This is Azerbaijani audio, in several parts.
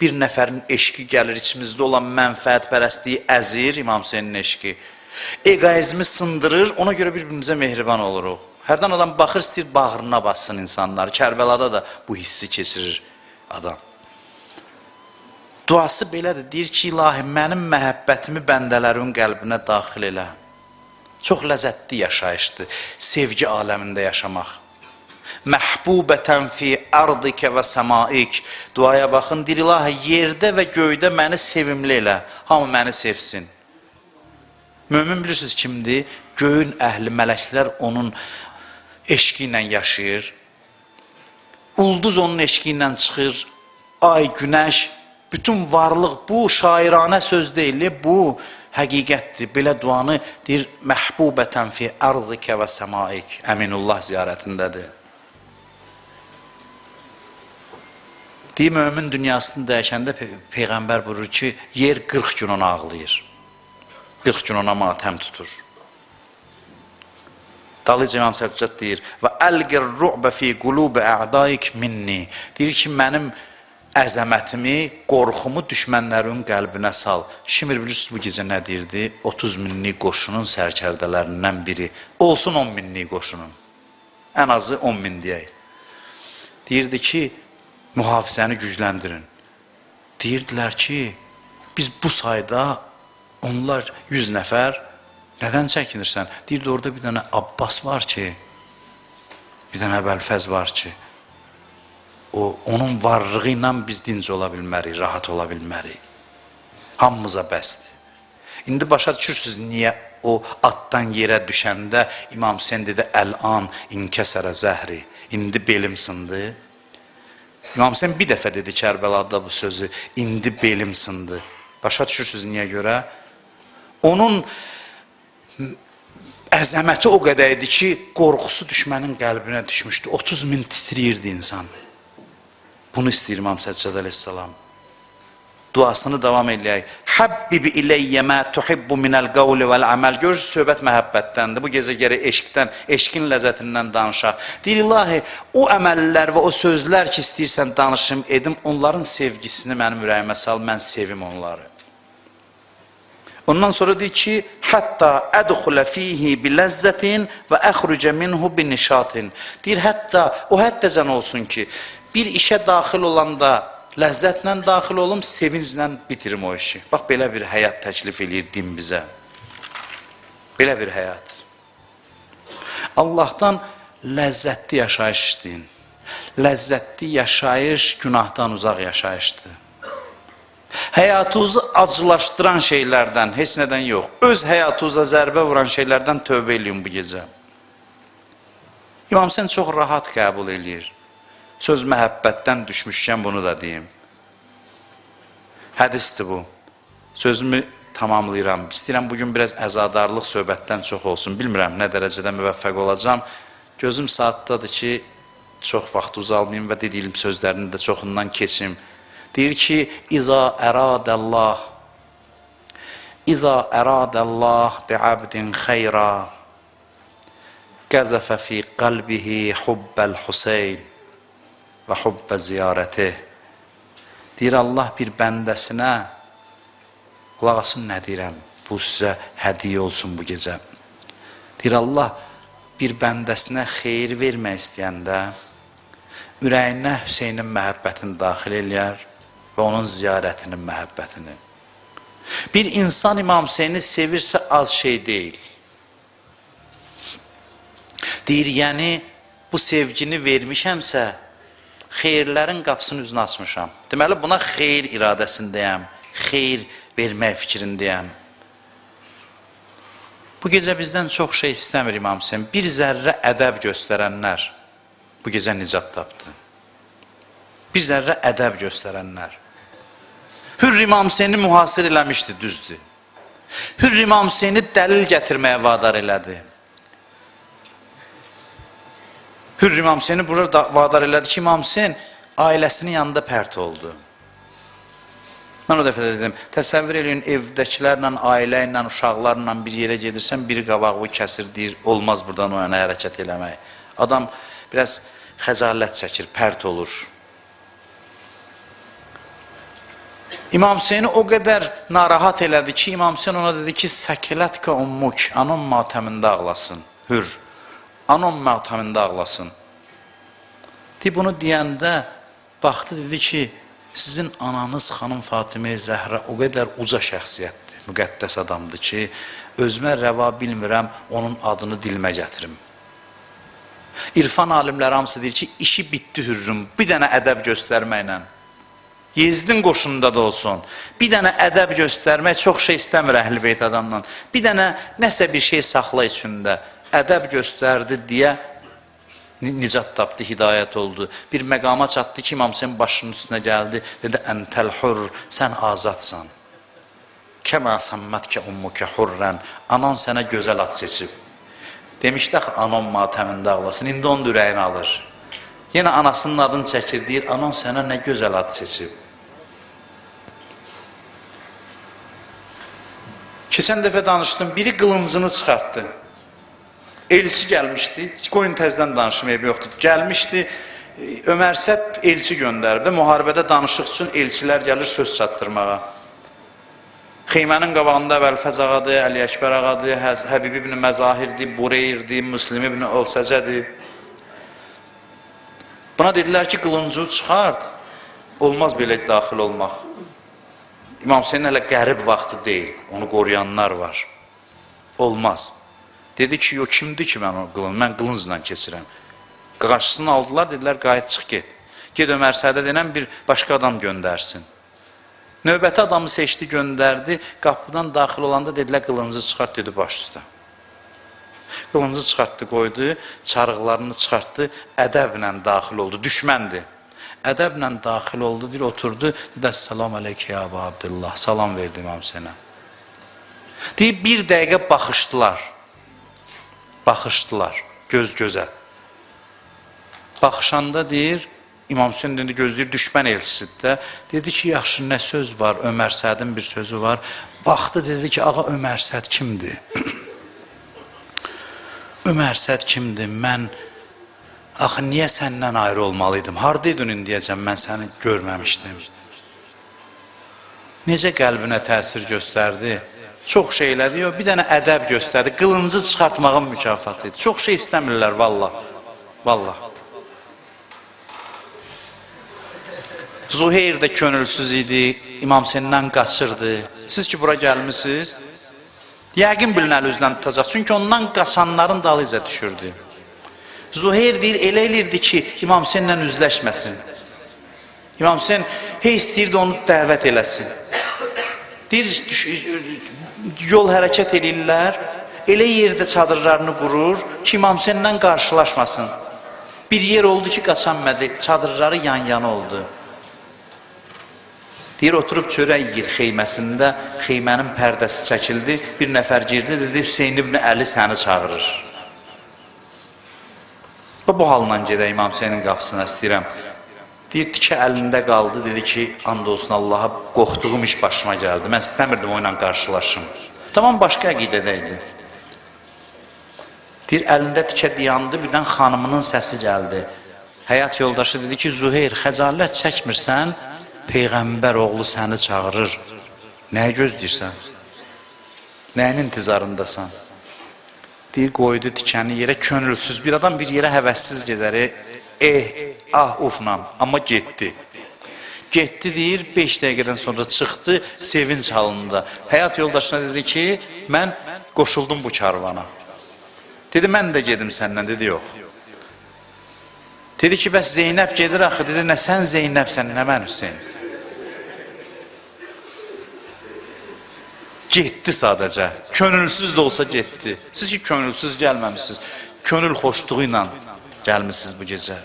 Bir nəfərin eşqi gəlir, içimizdə olan mənfəətpərəstliyi əzir, İmam Hüseynin eşqi. Egoizmi sındırır, ona görə bir-birimizə mehriban oluruq. Hərdən adam baxır, istəyir bağrına bassın insanları. Kərbəlada da bu hissi keçirir adam. Duası belədir, deyir ki, ilahi, mənim məhəbbətimi bəndələrin qəlbinə daxil elə. Çox ləzzətli yaşayışdır, sevgi aləmində yaşamaq. Məhbubətən fi ardikə və səmaik. Duaya baxın, deyir, ilahi, yerdə və göydə məni sevimli elə, hamı məni sevsin. Mömin bilirsiniz kimdir? Göyün əhli, mələklər onun eşqi ilə yaşayır. Ulduz onun eşqi ilə çıxır, ay, günəş, bütün varlıq bu şairanə söz deyil, bu həqiqətdir. Belə duanı deyir, məhbubətən fi ərzikə və səmaik. Əminullah ziyarətindədir. Deyir, mömin dünyasını dəyişəndə Peyğəmbər buyurur ki, yer 40 gün ona ağlayır. 40 gün ona matəm tutur. Dalıca İmam Səccadd deyir, və əlqir ru'bə fi qulubə ə'daik minni. Deyir ki, mənim əzəmətimi, qorxumu düşmənlərin qəlbinə sal. Şimir bilirsiniz bu gecə nə deyirdi? 30 minlik qoşunun sərkərdələrindən biri. Olsun 10 minlik qoşunun. Ən azı 10 min deyək. Deyirdi ki, mühafizəni gücləndirin. Deyirdilər ki, biz bu sayda, onlar 100 nəfər, nədən çəkinirsən? Deyirdi, orada bir dənə Abbas var ki, bir dənə Əbəlfəz var ki, onun varlığı ilə biz dinc ola bilmərik, rahat ola bilmərik. Hamımıza bəsdir. İndi başa düşürsünüz, niyə o atdan yerə düşəndə İmam Hüseyin dedi, əl-an inkəsərə zəhri, indi belim sındı. İmam Hüseyin bir dəfə dedi Kərbəlada bu sözü, indi belim sındı. Başa düşürsünüz niyə görə? Onun əzəməti o qədər idi ki, qorxusu düşmənin qəlbinə düşmüşdü. 30 min titriyirdi insan. Bunu istəyir İmam Səccad əleyhissalam. Duasını davam eləyək. Həbbibi iləyyə mə tuhibbu minəl qavli vəl-əməl. Görürsünüz, söhbət məhəbbətdəndir. Bu gecə gərək eşqdən, eşqin ləzzətindən danışaq. Deyir, ilahi, o əməllər və o sözlər ki, istəyirsən danışım, edim, onların sevgisini mənim ürəyimə sal, mən sevim onları. Ondan sonra deyir ki, hətta ədxulə fihi biləzzətin və əxrucə minhu binişatin. Deyir, hətta, o həttəcən olsun ki, bir işə daxil olanda ləzzətlə daxil olum, sevinclə bitirim o işi. Bax, belə bir həyat təklif edir din bizə. Belə bir həyat. Allahdan ləzzətli yaşayış istəyin. Ləzzətli yaşayış günahdan uzaq yaşayışdır. Həyatınızı acılaşdıran şeylərdən, heç nədən yox, öz həyatınıza zərbə vuran şeylərdən tövbə eləyin bu gecə. İmam Hüseyin çox rahat qəbul eləyir. Söz məhəbbətdən düşmüşkən bunu da deyim. Hədisdir bu. Sözümü tamamlayıram. İstəyirəm bugün biraz əzadarlıq söhbətdən çox olsun. Bilmirəm nə dərəcədə müvəffəq olacam. Gözüm saatdadır ki, çox vaxt uzalmayayım və dediyim sözlərini də çoxundan keçim. Deyir ki, İza əradəllah bi'abdin xeyra qəzəfə fi qalbihi hubbəl Hüseyn və hubbə ziyarətih. Deyir, Allah bir bəndəsinə, qulaq asın nə deyirəm, bu sizə hədiyyə olsun bu gecə. Deyir, Allah bir bəndəsinə xeyir vermək istəyəndə, ürəyinə Hüseynin məhəbbətini daxil eləyər və onun ziyarətinin məhəbbətini. Bir insan İmam Hüseyni sevirsə az şey deyil. Deyir, yəni bu sevgini vermişəmsə, xeyirlərin qapısının üzünü açmışam. Deməli, buna xeyir iradəsindəyəm, xeyir vermək fikrindəyəm. Bu gecə bizdən çox şey istəmir İmam Hüseyin. Bir zərrə ədəb göstərənlər bu gecə nicat tapdı. Bir zərrə ədəb göstərənlər. Hürr İmam Hüseyni mühasir eləmişdi, düzdür. Hürr İmam Hüseyni dəlil gətirməyə vadar elədi. Hürr İmam Hüseyni burada vadar elədi ki, İmam Hüseyin ailəsinin yanında pərt oldu. Mən o dəfə də dedim, təsəvvür edin, evdəkilərlə, ailə ilə, uşaqlarla bir yerə gedirsən, biri qabağı kəsir, deyir, olmaz buradan o yana hərəkət eləmək. Adam biraz xəcalət çəkir, pərt olur. İmam Hüseyni o qədər narahat elədi ki, İmam Hüseyin ona dedi ki, səkilətkə ummuk, anon matəmində ağlasın, hür, anon matəmində ağlasın. Bunu deyəndə, baxdı dedi ki, sizin ananız xanım Fatimə Zəhra o qədər uca şəxsiyyətdir, müqəddəs adamdır ki, özümə rəva bilmirəm, onun adını dilimə gətirim. İrfan alimləri hamısı deyir ki, işi bitdi hürrüm, bir dənə ədəb göstərməklə. Yezdin qoşununda da olsun. Bir dənə ədəb göstərmək çox şey istəmir Əhl-i Beyt adamdan. Bir dənə nəsə bir şey saxla içində. Ədəb göstərdi deyə nicat tapdı, hidayət oldu. Bir məqama çatdı ki, İmam Hüseyin başının üstünə gəldi. Dedi, əntəl hurr, sən azadsan. Kəmə səmmətkə ummukə hurrən. Anan sənə gözəl ad seçib. Demişdi axı, anan matəmində ağlasın. İndi onun ürəyini alır. Yenə anasının adını çəkir, deyir, anan sənə nə gözəl ad seçib. Keçən dəfə danışdım, biri qılıncını çıxartdı. Elçi gəlmişdi, qoyun təzdən danışım, evi yoxdur. Gəlmişdi, Ömər Səd elçi göndərdi. Müharibədə danışıq üçün elçilər gəlir söz çatdırmağa. Xeymənin qabağında Vəlfəz ağadır, Əli Əkbər ağadır, Həbib ibn Məzahirdir, Bureyirdir, Müslim ibn Ovsəcədir. Buna dedilər ki, qılıncu çıxart, olmaz belə daxil olmaq. İmam Hüseyin hələ qərib vaxtı deyil, onu qoruyanlar var. Olmaz. Dedi ki, yo, kimdir ki mən qılıncla keçirəm. Qarşısını aldılar, dedilər, qayıt çıx get. Ged Ömər Sədə denən bir başqa adam göndərsin. Növbəti adamı seçdi, göndərdi, qapıdan daxil olanda dedilər, qılıncı çıxart, dedi baş üstə. Qılıncı çıxartdı, qoydu, çarıqlarını çıxartdı, ədəblə daxil oldu, düşməndir. Ədəblə daxil oldu, deyir, oturdu, dedi, Əssalamu aleykə ya Əbu Abdillah, salam verdi İmam Hüseyinə. Deyir, bir dəqiqə baxışdılar, göz-gözə. Baxışanda deyir, İmam Hüseyin dedi, gözləyir, düşmən elçisidir də, dedi ki, yaxşı, nə söz var, Ömər Sədin bir sözü var, baxdı, dedi ki, ağa Ömər Səd kimdir? Ömər Səd kimdir? Mən, axı, niyə səndən ayrı olmalıydım? Haradaydın indiyəcəm, mən səni görməmişdim. Necə qəlbinə təsir göstərdi? Çox şey elədi, bir dənə ədəb göstərdi, qılıncı çıxartmağın mükafatı idi. Çox şey istəmirlər, vallah. Zuheyr də könülsüz idi, İmam Hüseyindən qaçırdı. Siz ki, bura gəlmişsiniz, yəqin bilinəli üzdən tutacaq. Çünki ondan qaçanların dalıyca düşürdü. Zuheyr deyir, elə elirdi ki, İmam Hüseyinlə üzləşməsin. İmam Hüseyin istəyirdi onu dəvət eləsin. Deyir, yol hərəkət edirlər, elə yerdə çadırlarını qurur ki, İmam Hüseyinlə qarşılaşmasın. Bir yer oldu ki, qaçanmədi, çadırları yan-yana oldu. Deyir, oturub çörək yiyir xeyməsində, xeymənin pərdəsi çəkildi, bir nəfər girdi, dedi, Hüseyin ibn Əli səni çağırır. Bu halına gedə İmam Hüseynin qapısına istəyirəm. Deyir, tikə əlində qaldı, dedi ki, and olsun Allaha, qorxduğum iş başıma gəldi, mən istəmirdim o ilə qarşılaşım. Tamam, başqa əqidədə idi. Deyir, əlində tikə dayandı, birdən xanımının səsi gəldi. Həyat yoldaşı dedi ki, Zuheyr, xəcalət çəkmirsən, Peyğəmbər oğlu səni çağırır. Nəyə gözləyirsən? Nəyin intizarındasan? Deyir, qoydu tikəni yerə, könülsüz bir adam bir yerə həvəssiz gedər. Ufla, amma getdi. Getdi deyir, 5 dəqiqədən sonra çıxdı, sevinç halında. Həyat yoldaşına dedi ki, mən qoşuldum bu karvana. Dedi, mən də gedim səndən, dedi, yox. Dedi ki, bəs Zeynəb gedir axı, dedi, nə sən Zeynəbsən, nə mən Hüseyin. Getdi sadəcə, könülsüz də olsa getdi. Siz ki, könülsüz gəlməmişsiniz, könül xoşluğu ilə gəlmişsiniz bu gecə.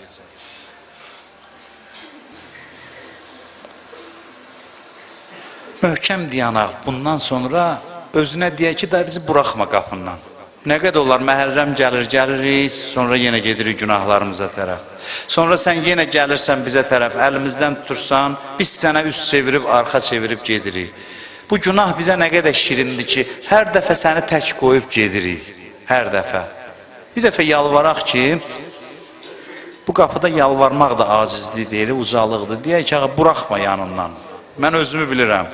Möhkəm dayanaq, bundan sonra özünə deyək ki, da bizi buraxma qapından. Nə qədər olar, məhərrəm gəlirik, sonra yenə gedirik günahlarımıza tərəf. Sonra sən yenə gəlirsən bizə tərəf, əlimizdən tutursan, biz sənə üst çevirib, arxa çevirib gedirik. Bu günah bizə nə qədər şirindir ki, hər dəfə səni tək qoyub gedirik, hər dəfə. Bir dəfə yalvaraq ki, bu qapıda yalvarmaq da acizlik deyil, ucalıqdır. Deyək ki, ağa, buraxma yanından. Mən özümü bilirəm.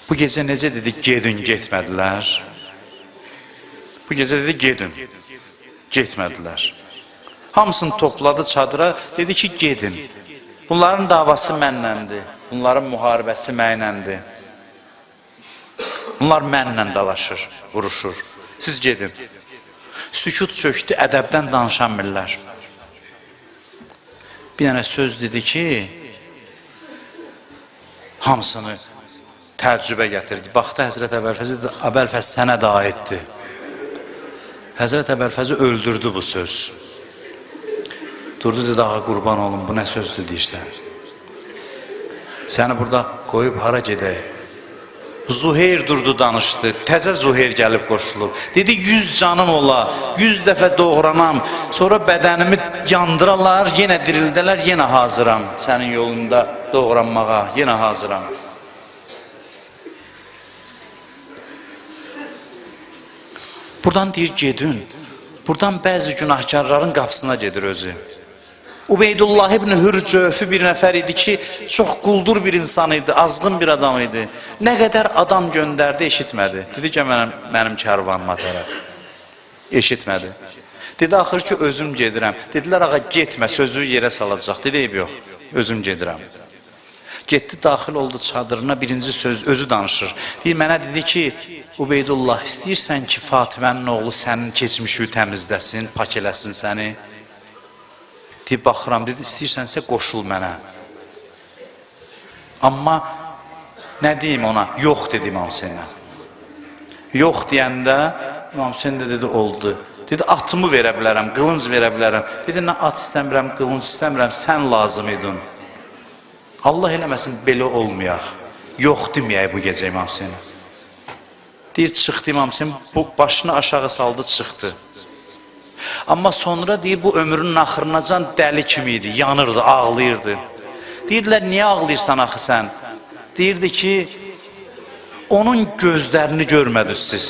Bu gecə necə dedi, gedin, getmədilər. Bu gecə dedi, gedin, getmədilər. Hamısını topladı çadıra, dedi ki, gedin. Bunların davası mənləndir, bunların müharibəsi mənləndir. Bunlar mənlə dalaşır, vuruşur. Siz gedin. Sükut çöktü, ədəbdən danışanmirlər. Bir dənə söz dedi ki, hamısını təəccübə gətirdi. Baxdı Həzrət Əbəlfəz dedi, Əbəlfəz sənə də aiddir. Həzrət Əbəlfəzi öldürdü bu söz. Durdu dedi, ağa qurban olun, bu nə sözdür deyirsən? Səni burada qoyub hara gedək? Zuheyr durdu danışdı, təzə Zuheyr gəlib qoşulub. Dedi, 100 canım ola, 100 dəfə doğranam, sonra bədənimi yandıralar, yenə dirildələr, yenə hazıram. Sənin yolunda doğranmağa, yenə hazıram. Buradan deyir, gedin. Buradan bəzi günahkarların qapısına gedir özü. Ubeydullah ibn Hürcöfü bir nəfər idi ki, çox quldur bir insan idi, azğın bir adam idi. Nə qədər adam göndərdi, eşitmədi. Dedi ki, mənim kərvanıma tərəf. Eşitmədi. Dedi, axır ki, özüm gedirəm. Dedilər, ağa, getmə, sözü yerə salacaq. Dedi, eyb yox, özüm gedirəm. Getdi, daxil oldu çadırına, birinci söz özü danışır. Deyir, mənə dedi ki, Ubeydullah, istəyirsən ki, Fatimənin oğlu sənin keçmişi təmizləsin, pak eləsin səni. Deyib, baxıram, dedi, istəyirsənsə qoşul mənə. Amma nə deyim ona? Yox, dedi İmam Hüseynə. Yox deyəndə, İmam Hüseyn də dedi, oldu. Dedi, atımı verə bilərəm, qılınc verə bilərəm. Dedi, nə at istəmirəm, qılınc istəmirəm, sən lazım idin. Allah eləməsin, belə olmayaq. Yox deməyək bu gecə İmam Hüseyn. Deyir, çıxdı İmam Hüseyn, başını aşağı saldı, çıxdı. Amma sonra deyir, bu ömrünün axırınacan dəli kimi idi, yanırdı, ağlayırdı. Deyirlər, niyə ağlayırsan axı sən? Deyirdi ki, onun gözlərini görmədiniz siz.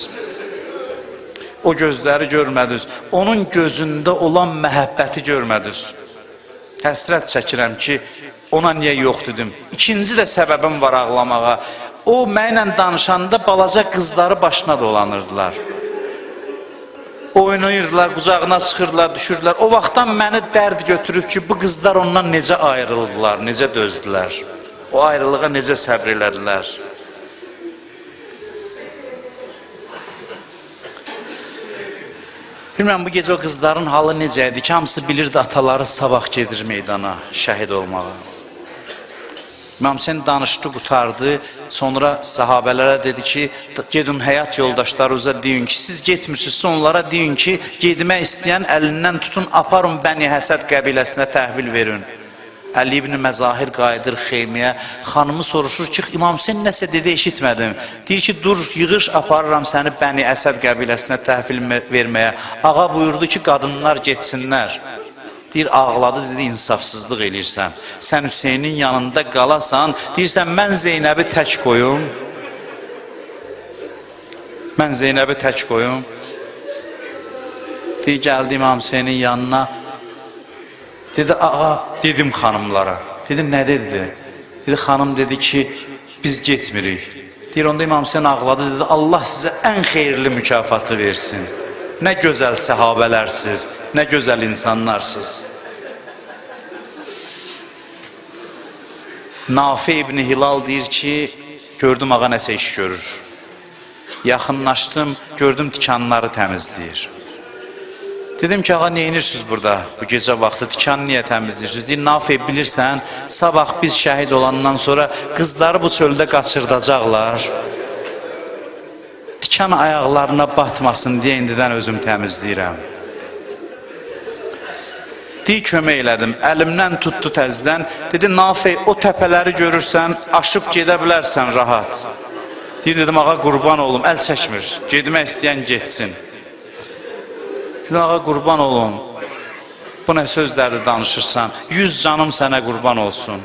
O gözləri görmədiniz. Onun gözündə olan məhəbbəti görmədiniz. Həsrət çəkirəm ki, ona niyə yox dedim. İkinci də səbəbim var ağlamağa. O mənlə danışanda balaca qızları başına dolanırdılar. Oynayırdılar, qucağına çıxırdılar, düşürdülər. O vaxtdan məni dərd götürüb ki, bu qızlar ondan necə ayrıldılar, necə dözdülər. O ayrılığa necə səbr elədilər. Bilməm, bu gecə o qızların halı necə idi ki, hamısı bilirdi ataları sabah gedir meydana, şəhid olmağa. İmam Hüseyn danışdı, qutardı, sonra sahabələrə dedi ki, gedin həyat yoldaşlarınıza deyin ki, siz getmirsiniz, onlara deyin ki, gedmək istəyən əlindən tutun, aparın Bəni Həsəd qəbiləsinə təhvil verin. Əli ibn Məzahir qayıdır xeymiyə, xanımı soruşur ki, İmam Hüseyn nəsə dedi, eşitmədim. Deyir ki, dur, yığış aparıram səni Bəni Əsəd qəbiləsinə təhvil verməyə. Ağa buyurdu ki, qadınlar getsinlər. Deyir, ağladı, dedi, insafsızlıq eləyirsən. Sən Hüseynin yanında qalasan, deyirsən, mən Zeynəbi tək qoyum. Mən Zeynəbi tək qoyum. Deyir, gəldi İmam Hüseynin yanına. Dedi, ağa, dedim xanımlara. Dedim, nə dedi? Dedi, xanım dedi ki, biz getmirik. Deyir, onda İmam Hüseyin ağladı, dedi, Allah sizə ən xeyirli mükafatı versin. Nə gözəl səhabələrsiz, nə gözəl insanlarsınız. Nafi ibn Hilal deyir ki, gördüm ağa nəsə iş görür. Yaxınlaşdım, gördüm tikanları təmizləyir. Dedim ki, ağa, neyinirsiniz burada? Bu gecə vaxtı tikanı niyə təmizləyirsiniz? Deyir, Nafi, bilirsən, sabah biz şəhid olandan sonra qızları bu çöldə qaçırdacaqlar. Tikan ayaqlarına batmasın deyə indidən özüm təmizləyirəm. Deyir, kömək elədim, əlimdən tutdu təzdən. Dedi, Nafi, o təpələri görürsən, aşıb gedə bilərsən rahat. Deyir, dedim, ağa, qurban olum, əl çəkmir, gedmək istəyən getsin. Dedim, ağa, qurban olun, bu nə sözlərdir danışırsan, 100 canım sənə qurban olsun.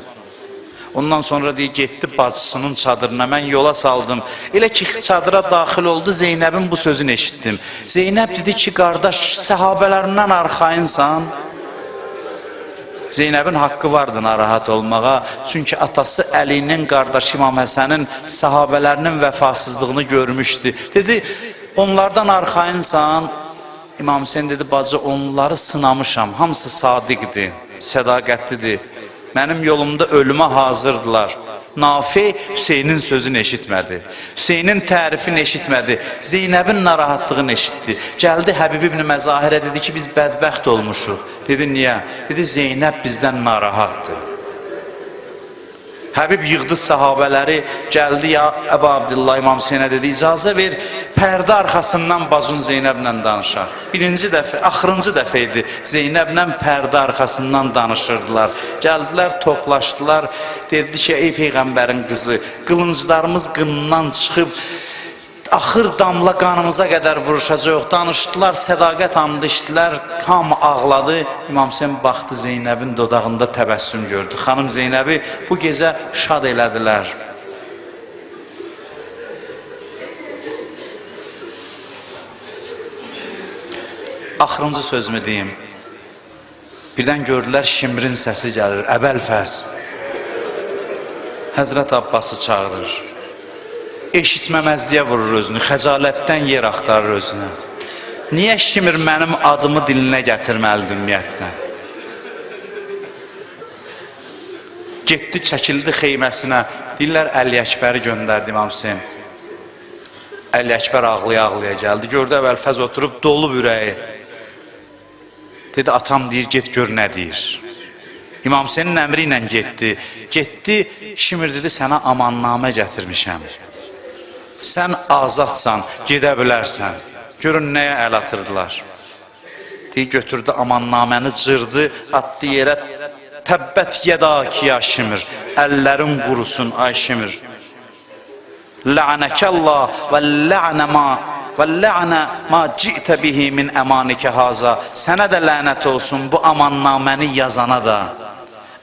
Ondan sonra deyir, getdi bacısının çadırına, mən yola saldım. Elə ki, çadıra daxil oldu, Zeynəbin bu sözünü eşitdim. Zeynəb dedi ki, qardaş, səhabələrindən arxayınsan. Zeynəbin haqqı vardı narahat olmağa. Çünki atası Əlinin qardaşı İmam Həsənin sahabələrinin vəfasızlığını görmüşdü. Dedi, onlardan arxayınsan. İmam Hüseyin dedi, bacı onları sınamışam. Hamısı sadiqdir, sədaqətlidir. Mənim yolumda ölümə hazırdılar. Nafi Hüseynin sözünü eşitmədi. Hüseynin tərifini eşitmədi. Zeynəbin narahatlığını eşitdi. Gəldi Həbib ibn Məzahirə dedi ki, biz bədbəxt olmuşuq. Dedi, niyə? Dedi, Zeynəb bizdən narahatdır. Həbib yığdı sahabələri, gəldi ya Əbu Abdillah İmam Hüseynə dedi, icazə ver, pərdə arxasından bacın Zeynəblə danışaq. Birinci dəfə, axırıncı dəfə idi, Zeynəblə pərdə arxasından danışırdılar. Gəldilər, toplaşdılar, dedi ki, ey Peyğəmbərin qızı, qılınclarımız qınından çıxıb, axır damla qanımıza qədər vuruşacaq. Danışdılar, sədaqət andı içdilər, hamı ağladı. İmam Hüseyin baxdı, Zeynəbin dodağında təbəssüm gördü. Xanım Zeynəbi bu gecə şad elədilər. Axırıncı sözümü deyim. Birdən gördülər, Şimrin səsi gəlir, Əbəlfəz. Həzrət Abbası çağırır. Eşitməməzliyə vurur özünü, xəcalətdən yer axtarır özünü. Niyə Şimir mənim adımı dilinə gətirməlidir ümumiyyətlə? Getdi, çəkildi xeyməsinə, deyirlər Əli Əkbəri göndərdi İmam Hüseyin. Əli Əkbər ağlaya-ağlaya gəldi, gördü Əbəlfəz oturub, dolu ürəyi. Dedi, atam deyir, get gör nə deyir. İmam Hüseynin əmri ilə getdi. Getdi, Şimir dedi, sənə amannamə gətirmişəm. Sən azadsan, gedə bilərsən. Görün, nəyə əl atırdılar. Deyir, götürdü amannaməni, cırdı, attı yerə. Təbbət yədaki ya Şimir, əllərin qurusun ay Şimir. Lə'nəkəllah və lə'nə ma ci'tə bihi min əmanikə haza. Sənə də lənət olsun bu amannaməni yazana da.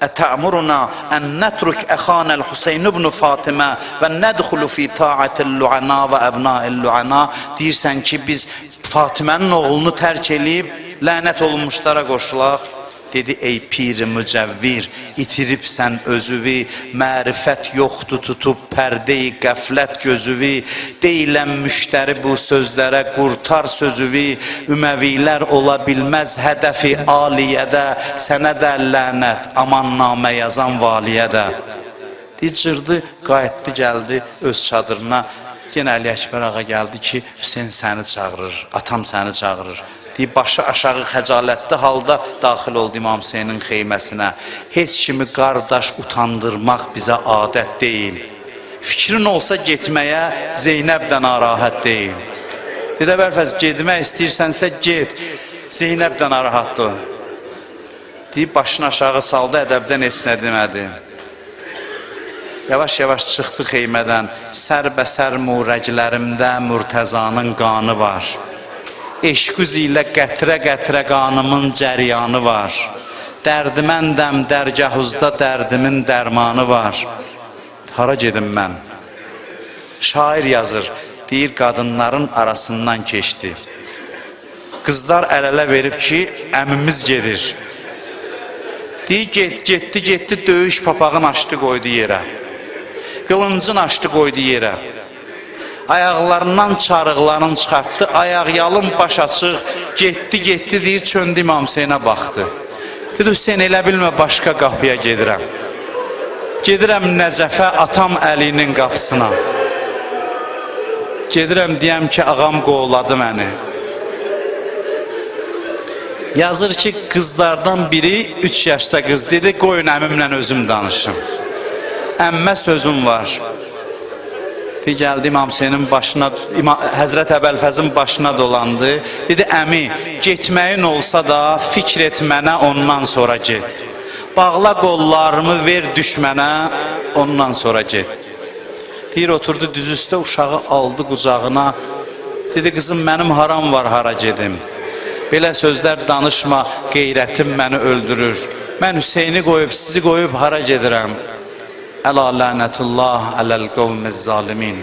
Ətə'muruna ən nətrük əxanəl Hüseyn ibn Fatimə və nədxulu fi ta'ətəl-lu'ana və əbna'əl-lu'ana. Deyirsən ki, biz Fatimənin oğlunu tərk eləyib lənət olunmuşlara qoşulaq. Dedi, ey pir-i mücəvvir, itiribsən özüvi, mərifət yoxdur tutub pərdeyi qəflət gözüvi, deyilən müştəri bu sözlərə qurtar sözüvi, üməvilər ola bilməz hədəfi aliyədə, sənə də lənət, amannamə yazan valiyədə. Cırdı, qayıtdı, gəldi öz çadırına, yenə Əli Əkbər ağa gəldi ki, Hüseyin səni çağırır, atam səni çağırır. Deyib, başı aşağı xəcalətli halda daxil oldu İmam Hüseynin xeyməsinə. Heç kimi qardaş utandırmaq bizə adət deyil. Fikrin olsa getməyə Zeynəb də narahat deyil. Dedi, Əbəlfəz, getmək istəyirsənsə get. Zeynəb də narahatdır. Deyib, başını aşağı saldı, ədəbdən heç nə demədi. Yavaş-yavaş çıxdı xeymədən. Sərbəsər murəqlərimdə Mürtəzanın qanı var. Eşqüz ilə qətrə-qətrə qanımın cəryanı var. Dərdiməndəm dərgahuzda dərdimin dərmanı var. Hara gedim mən? Şair yazır, deyir qadınların arasından keçdi. Qızlar əl-ələ verib ki, əmimiz gedir. Deyir, getdi, döyüş papağın açdı qoydu yerə. Qılıncın açdı qoydu yerə. Ayaqlarından çarıqlarını çıxartdı, ayaqyalın baş açıq, getdi, deyir, çöndü İmam Hüseynə baxdı. Dedi, Hüseyin, elə bilmə, başqa qapıya gedirəm. Gedirəm Nəcəfə, atam Əlinin qapısına. Gedirəm, deyəm ki, ağam qovladı məni. Yazır ki, qızlardan biri 3 yaşda qız dedi, qoyun əmimlə özüm danışım. Əmmə sözüm var. Gəldi İmam Hüseynin başına, Həzrət Əbəlfəzin başına dolandı. Dedi, əmi, getməyin olsa da fikr et mənə, ondan sonra get. Bağla qollarımı, ver düşmənə, ondan sonra get. Deyir, oturdu düz üstə, uşağı aldı qucağına. Dedi, qızım, mənim haram var, hara gedim. Belə sözlər danışma, qeyrətim məni öldürür. Mən Hüseyni qoyub, sizi qoyub hara gedirəm? Əla lənətullah ələl qovmiz zalimin.